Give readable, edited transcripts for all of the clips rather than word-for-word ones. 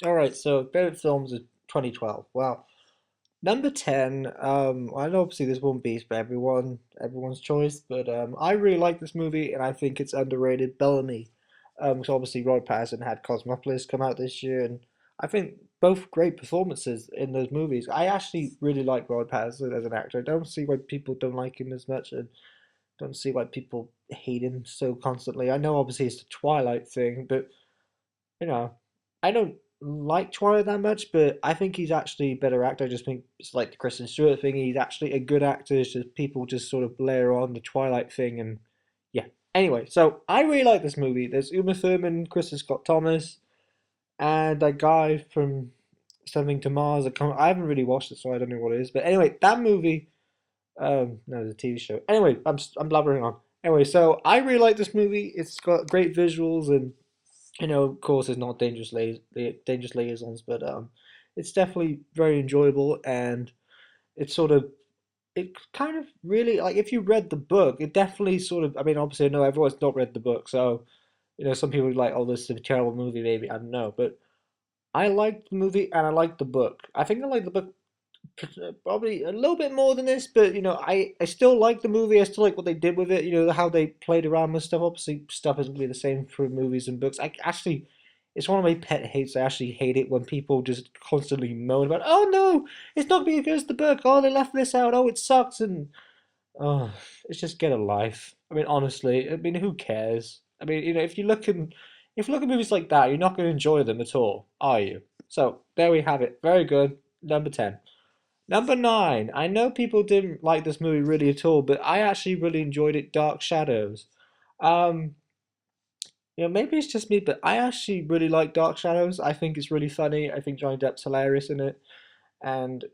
All right, so favorite films of 2012. Wow. Number 10, I know obviously this won't be for everyone's choice, but I really like this movie and I think it's underrated. Bellamy. So obviously Robert Pattinson had Cosmopolis come out this year, and I think both great performances in those movies. I actually really like Robert Pattinson as an actor. I don't see why people don't like him as much, and don't see why people hate him so constantly. I know obviously it's the Twilight thing, but you know, I don't like Twilight that much, but I think he's actually a better actor. I just think it's like the Kristen Stewart thing. He's actually a good actor. It's just people just sort of layer on the Twilight thing, and yeah. Anyway, so I really like this movie. There's Uma Thurman, Kristen Scott Thomas, and that guy from Something to Mars. I haven't really watched it, so I don't know what it is. But anyway, that movie. No, it's a TV show. Anyway, I'm blabbering on. Anyway, so I really like this movie. It's got great visuals and of course, it's not dangerous liaisons, but it's definitely very enjoyable, and it's sort of it kind of really like if you read the book, it definitely sort of. I mean, obviously, I know everyone's not read the book, so some people are like, "Oh, this is a terrible movie," maybe I don't know, but I liked the movie and I liked the book. I think I like the book probably a little bit more than this, but I still like the movie. I still like what they did with it. How they played around with stuff. Obviously, stuff isn't gonna be the same for movies and books. I actually, it's one of my pet hates. I actually hate it when people just constantly moan about, oh no, it's not being as good as the book. Oh, they left this out. Oh, it sucks. And oh, it's just get a life. I mean, honestly, I mean, who cares? I mean, if you look at movies like that, you're not going to enjoy them at all, are you? So there we have it. Very good. Number 10. Number 9. I know people didn't like this movie really at all, but I actually really enjoyed it. Dark Shadows. Um, maybe it's just me, but I actually really like Dark Shadows. I think it's really funny. I think Johnny Depp's hilarious in it, and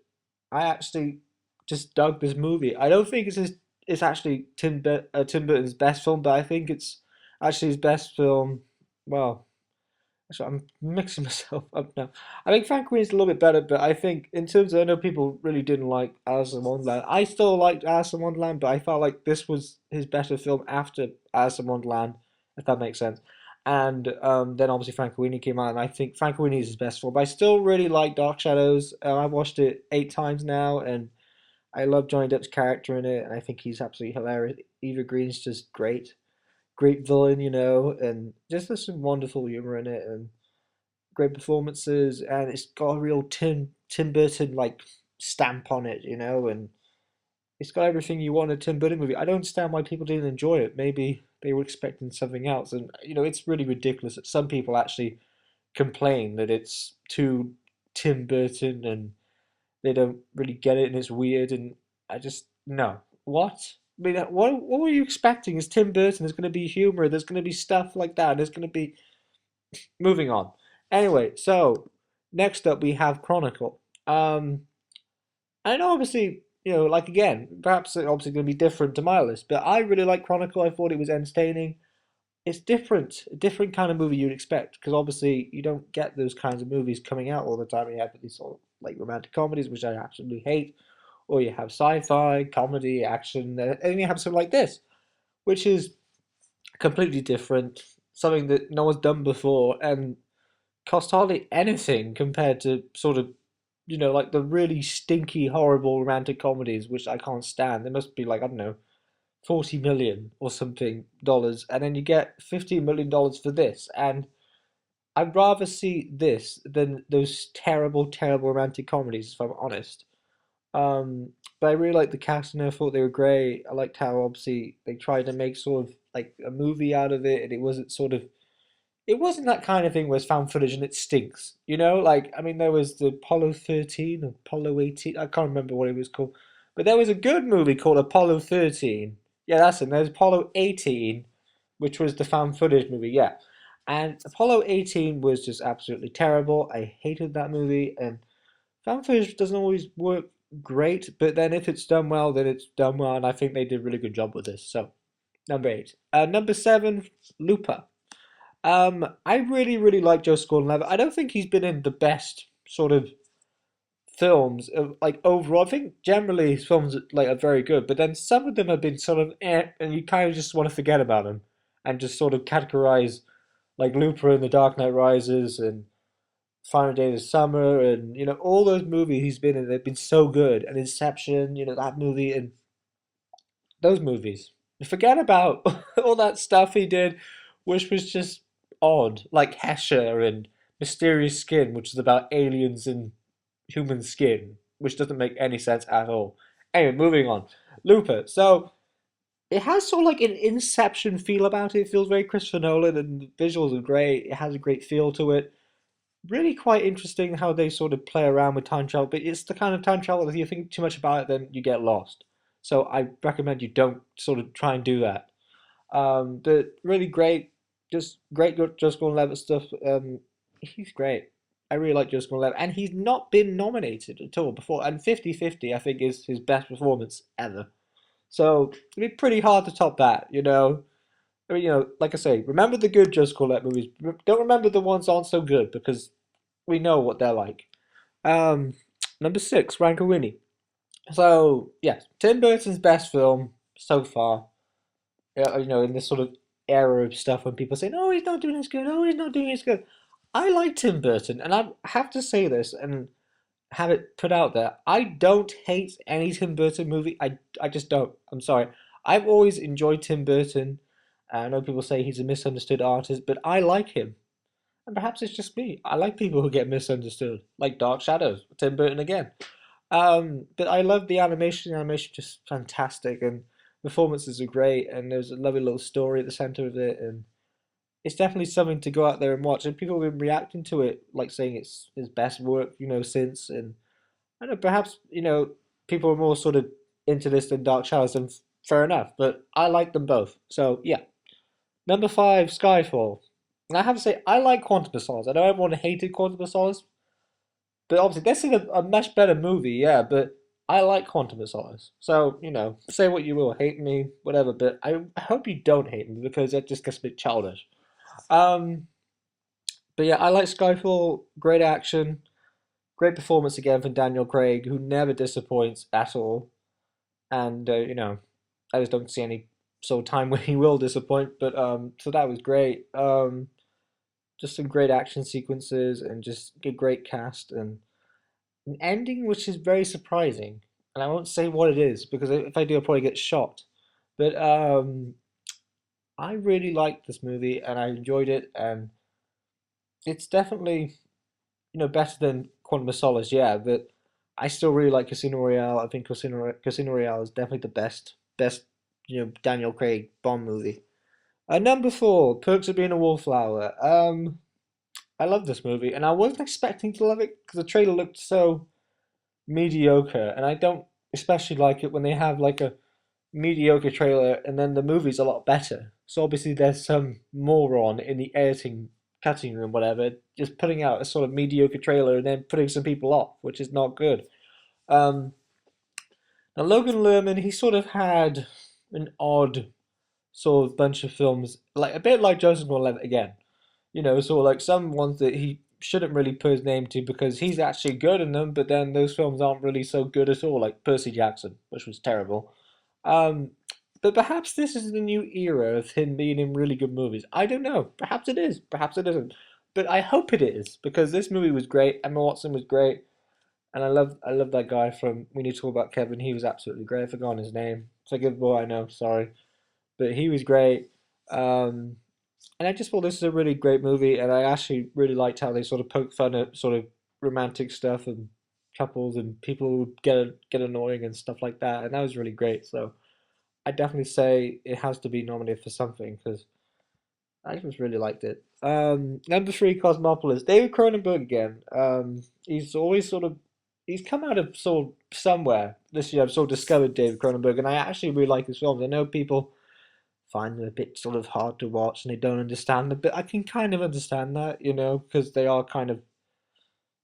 I actually just dug this movie. I don't think it's actually Tim Burton's best film, but I think it's actually his best film. Well, so I'm mixing myself up now. I think Frankenweenie's a little bit better, but I think in terms of, I know people really didn't like Alice in Wonderland. I still liked Alice in Wonderland, but I felt like this was his better film after Alice in Wonderland, if that makes sense. And then obviously Frankenweenie came out, and I think Frankenweenie is his best film. But I still really like Dark Shadows. I've watched it 8 times now, and I love Johnny Depp's character in it, and I think he's absolutely hilarious. Eva Green's just great, great villain, and just there's some wonderful humor in it, and great performances, and it's got a real Tim Burton like stamp on it, and it's got everything you want in a Tim Burton movie. I don't understand why people didn't enjoy it. Maybe they were expecting something else, and it's really ridiculous that some people actually complain that it's too Tim Burton and they don't really get it and it's weird, and I just no. What? I mean, what were you expecting? It's Tim Burton. There's going to be humor. There's going to be stuff like that. There's going to be moving on. Anyway, so next up we have Chronicle. I know obviously, like again, perhaps it's obviously going to be different to my list, but I really like Chronicle. I thought it was entertaining. It's different, a different kind of movie you'd expect, because obviously you don't get those kinds of movies coming out all the time. You have these sort of like romantic comedies, which I absolutely hate, or you have sci-fi, comedy, action, and then you have something like this, which is completely different, something that no one's done before, and cost hardly anything compared to sort of, like the really stinky, horrible romantic comedies, which I can't stand. They must be like, I don't know, 40 million or something dollars, and then you get $15 million for this. And I'd rather see this than those terrible, terrible romantic comedies, if I'm honest. Um, but I really liked the cast and I thought they were great. I liked how obviously they tried to make sort of like a movie out of it, and it wasn't that kind of thing where it's found footage and it stinks. Like, I mean, there was the Apollo 13, Apollo 18, I can't remember what it was called. But there was a good movie called Apollo 13. Yeah, that's it. There's Apollo 18, which was the found footage movie, yeah. And Apollo 18 was just absolutely terrible. I hated that movie, and found footage doesn't always work great, but then if it's done well, then it's done well, and I think they did a really good job with this. So, number 8. Number 7, Looper. I really, really like Joseph Gordon-Levitt. I don't think he's been in the best sort of films, like overall. I think generally his films like are very good, but then some of them have been sort of and you kind of just want to forget about them and just sort of categorize like Looper and The Dark Knight Rises and Final Days of Summer, and all those movies he's been in. They've been so good, and Inception, that movie, and those movies. Forget about all that stuff he did, which was just odd, like Hesher and Mysterious Skin, which is about aliens and human skin, which doesn't make any sense at all. Anyway, moving on. Looper. So it has sort of like an Inception feel about it. It feels very Christopher Nolan, and the visuals are great. It has a great feel to it. Really quite interesting how they sort of play around with time travel, but it's the kind of time travel that if you think too much about it, then you get lost. So I recommend you don't sort of try and do that. But really great, just great Joseph Gordon-Levitt stuff. He's great. I really like Joseph Gordon-Levitt, and he's not been nominated at all before. And 50-50, I think, is his best performance ever. So it'd be pretty hard to top that. I mean, like I say, remember the good Joseph Gordon-Levitt movies. Don't remember the ones that aren't so good because we know what they're like. Um, Number six, Frankenweenie. So yes, Tim Burton's best film so far. Yeah, in this sort of era of stuff when people say, "No, he's not doing as good. Oh, he's not doing as good." I like Tim Burton, and I have to say this and have it put out there. I don't hate any Tim Burton movie. I just don't. I'm sorry. I've always enjoyed Tim Burton. I know people say he's a misunderstood artist, but I like him. And perhaps it's just me. I like people who get misunderstood, like Dark Shadows, Tim Burton again. But I love the animation. The animation just fantastic, and performances are great, and there's a lovely little story at the center of it, and it's definitely something to go out there and watch. And people have been reacting to it, like saying it's his best work, since. And I don't know, perhaps people are more sort of into this than Dark Shadows, and fair enough. But I like them both. So yeah, number five, Skyfall. And I have to say, I like Quantum of Solace. I know everyone hated Quantum of Solace, but obviously, this is a much better movie, yeah, but I like Quantum of Solace. So, say what you will, hate me, whatever, but I hope you don't hate me because that just gets a bit childish. Um, but yeah, I like Skyfall, great action, great performance again from Daniel Craig, who never disappoints at all. And, I just don't see any sort of time when he will disappoint, but so that was great. Just some great action sequences and just a great cast and an ending which is very surprising, and I won't say what it is because if I do, I'll probably get shot. But I really liked this movie and I enjoyed it, and it's definitely better than Quantum of Solace, yeah. But I still really like Casino Royale. I think Casino Royale is definitely the best Daniel Craig Bond movie. Number four, Perks of Being a Wallflower. I love this movie, and I wasn't expecting to love it because the trailer looked so mediocre, and I don't especially like it when they have like a mediocre trailer and then the movie's a lot better. So obviously there's some moron in the editing cutting room, whatever, just putting out a sort of mediocre trailer and then putting some people off, which is not good. Um, Now Logan Lerman, he sort of had an odd sort of bunch of films, like a bit like Joseph Gordon-Levitt again. Sort of like some ones that he shouldn't really put his name to because he's actually good in them, but then those films aren't really so good at all, like Percy Jackson, which was terrible. Um, but perhaps this is the new era of him being in really good movies. I don't know. Perhaps it is. Perhaps it isn't. But I hope it is because this movie was great. Emma Watson was great, and I love that guy from We Need to Talk About Kevin. He was absolutely great. I've forgotten his name. It's a good boy, I know. Sorry, but he was great. Um, and I just thought this is a really great movie, and I actually really liked how they sort of poke fun at sort of romantic stuff and couples and people who get annoying and stuff like that, and that was really great. So I definitely say it has to be nominated for something because I just really liked it. Number three, Cosmopolis. David Cronenberg again. He's always sort of he's come out of sort of somewhere this year. I've sort of discovered David Cronenberg, and I actually really like his films. I know people find them a bit sort of hard to watch and they don't understand them, but I can kind of understand that, because they are kind of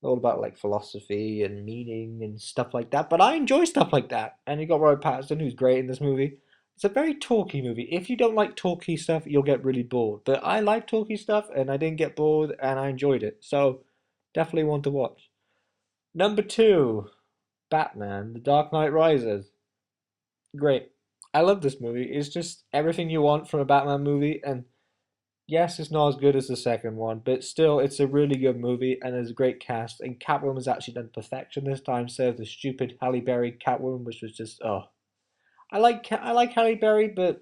all about like philosophy and meaning and stuff like that. But I enjoy stuff like that. And you got Robert Pattinson, who's great in this movie. It's a very talky movie. If you don't like talky stuff, you'll get really bored. But I like talky stuff, and I didn't get bored, and I enjoyed it. So definitely one to watch. Number two, Batman: The Dark Knight Rises. Great. I love this movie. It's just everything you want from a Batman movie, and Yes, it's not as good as the second one, but still, it's a really good movie and there's a great cast. And Catwoman's actually done perfection this time, instead of the stupid Halle Berry Catwoman, which was just I like Halle Berry, but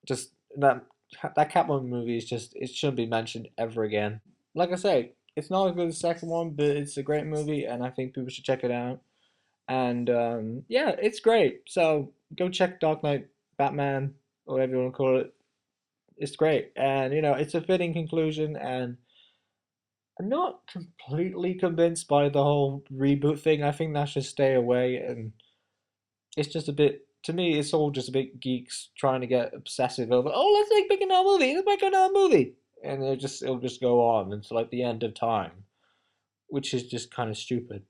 just that Catwoman movie is just it shouldn't be mentioned ever again. Like I say, it's not as good as the second one, but it's a great movie, and I think people should check it out. And yeah, it's great. So go check Dark Knight, Batman, or whatever you want to call it. It's great, and it's a fitting conclusion. And I'm not completely convinced by the whole reboot thing. I think that should stay away, and it's just a bit. To me, it's all just a bit geeks trying to get obsessive over. Oh, make another movie. Let's make another movie, and it'll just go on until like the end of time, which is just kind of stupid.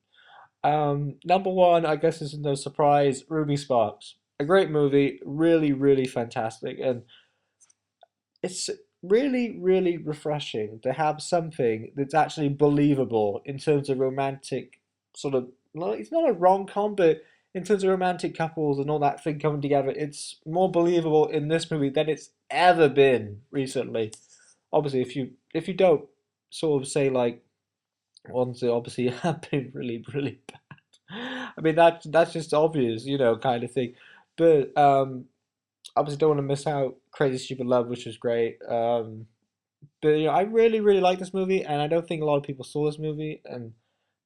Number one, I guess is no surprise, Ruby Sparks. A great movie, really, really fantastic, and it's really, really refreshing to have something that's actually believable in terms of romantic sort of. No, it's not a rom-com, but in terms of romantic couples and all that thing coming together, it's more believable in this movie than it's ever been recently. Obviously, if you don't sort of say like ones that obviously have been really, really bad. I mean that's just obvious, kind of thing. But obviously don't want to miss out Crazy Stupid Love, which was great. But I really, really like this movie, and I don't think a lot of people saw this movie, and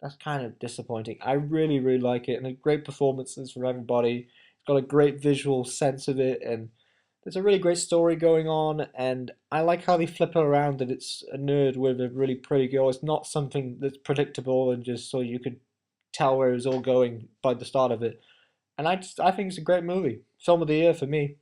that's kind of disappointing. I really, really like it, and a great performances from everybody. It's got a great visual sense of it, and there's a really great story going on, and I like how they flip it around that it's a nerd with a really pretty girl. It's not something that's predictable and just so you could tell where it was all going by the start of it. And I think it's a great movie. Film of the year for me.